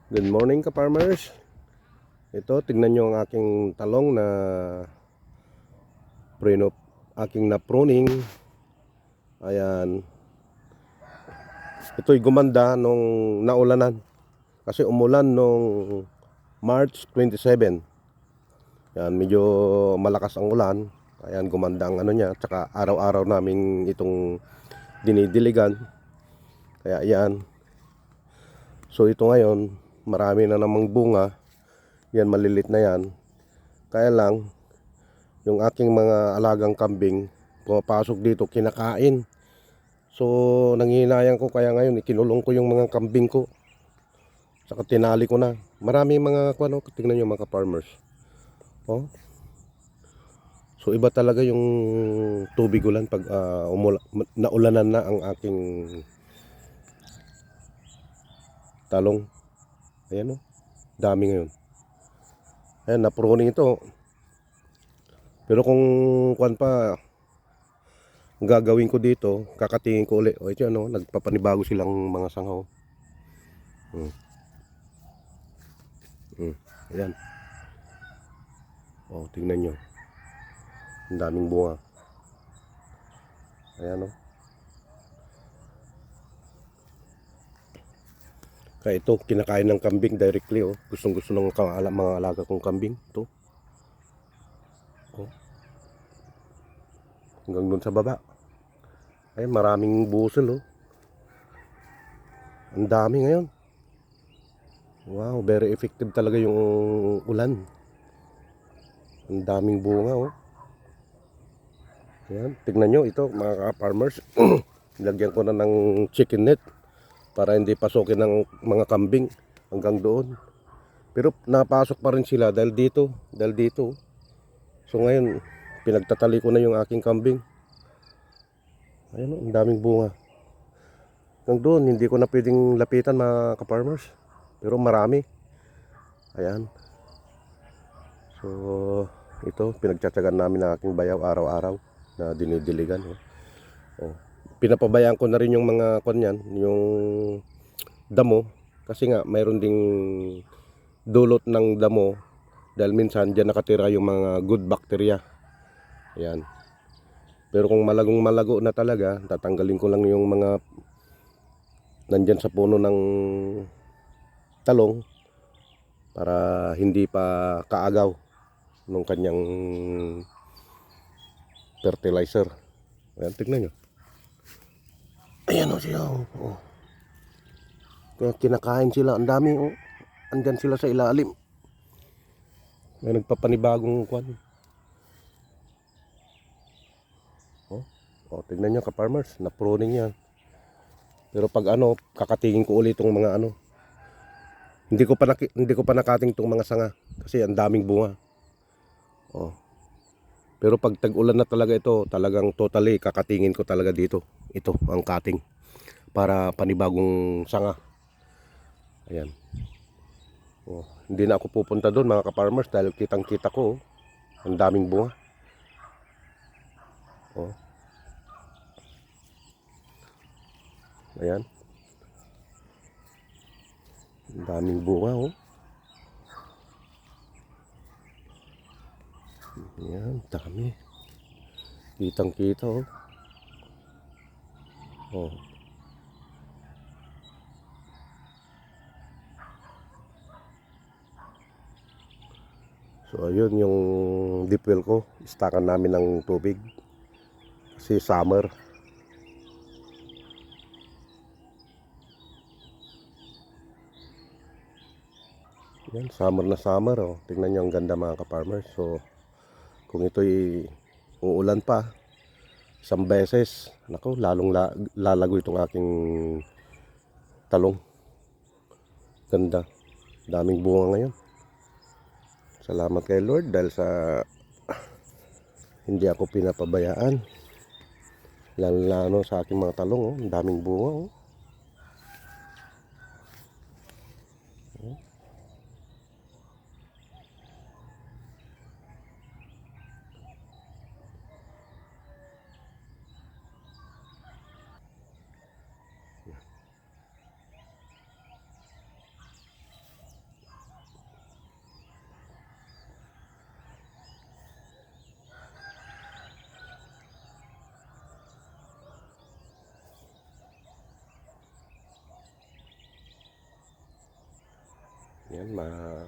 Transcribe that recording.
Good morning ka farmers. Ito, tignan nyo ang aking talong na aking na pruning. Ayan. Ito'y gumanda nung naulanan. Kasi umulan nung March 27. Ayan, medyo malakas ang ulan. Ayan, gumanda ang ano niya. Tsaka araw-araw namin itong dinidiligan. Kaya ayan. So ito ngayon, marami na namang bunga. Yan, malilit na yan. Kaya lang, yung aking mga alagang kambing pumapasok dito, kinakain. So nanghihinayang ko, kaya ngayon ikinulong ko yung mga kambing ko, saka tinali ko na. Marami mga ano, tingnan nyo mga farmers. Oh. So iba talaga yung tubig ulan pag naulanan na ang aking talong. Ayan oh, dami ngayon. Ayan, na-pruning ito. Pero kung kuan pa, ang gagawin ko dito, kakatingin ko ulit. O ito ano, nagpapanibago silang mga sangaw. Ayan. O, tingnan nyo. Ang daming bunga. Ayan o. Kaya ito, kinakain ng kambing directly o. Gustong gusto ng mga alaga kong kambing. Ito. O. Hanggang dun sa baba. Ayan, maraming busol o. Ang dami ngayon. Wow, very effective talaga yung ulan. Ang daming bunga o. Ayan, tignan nyo ito mga farmers. Lagyan ko na ng chicken net para hindi pasukin ng mga kambing hanggang doon. Pero napasok pa rin sila dahil dito. So ngayon, pinagtatali ko na yung aking kambing. Ayan o, ang daming bunga. Hanggang doon, hindi ko na pwedeng lapitan mga ka-farmers. Pero marami. Ayan. So, ito, pinagtsatsagan namin ng aking bayaw araw-araw na dinidiligan. Oh. Pinapabayaan ko na rin yung mga kanyan, yung damo. Kasi nga, mayroon ding dulot ng damo. Dahil minsan, dyan nakatira yung mga good bacteria. Ayan. Pero kung malagong malago na talaga, tatanggalin ko lang yung mga nandyan sa puno ng talong para hindi pa kaagaw nung kanyang fertilizer. Ayan, tignan nyo. Ayan o siya. Oh. Kaya kinakain sila. Ang dami o. Andyan sila sa ilalim. May nagpapanibagong kwan. Oh, tignan nyo ka-farmers. Na-pruning yan. Pero pag ano, kakatingin ko ulit itong mga ano. Hindi ko pa nakating itong mga sanga kasi ang daming bunga. Oh. Pero pag tag-ulan na talaga ito, talagang totally kakatingin ko talaga dito. Ito ang cutting para panibagong sanga. Ayan. Oh, hindi na ako pupunta doon mga ka-farmers dahil kitang-kita ko ang daming bunga. Oh. Ayan. Ang daming bunga oh. Ayan, dami. Kitang-kita oh. Oh. So ayun yung deep well ko. Istakan namin ng tubig. Kasi summer. Yan, summer na summer oh. Tingnan nyo ang ganda mga ka-farmers. So kung ito'y uulan pa isang beses, nako, lalong lalago itong aking talong. Ganda. Daming bunga ngayon. Salamat kay Lord dahil sa hindi ako pinapabayaan. Lalo sa aking mga talong oh. Ang daming bunga oh. Yan,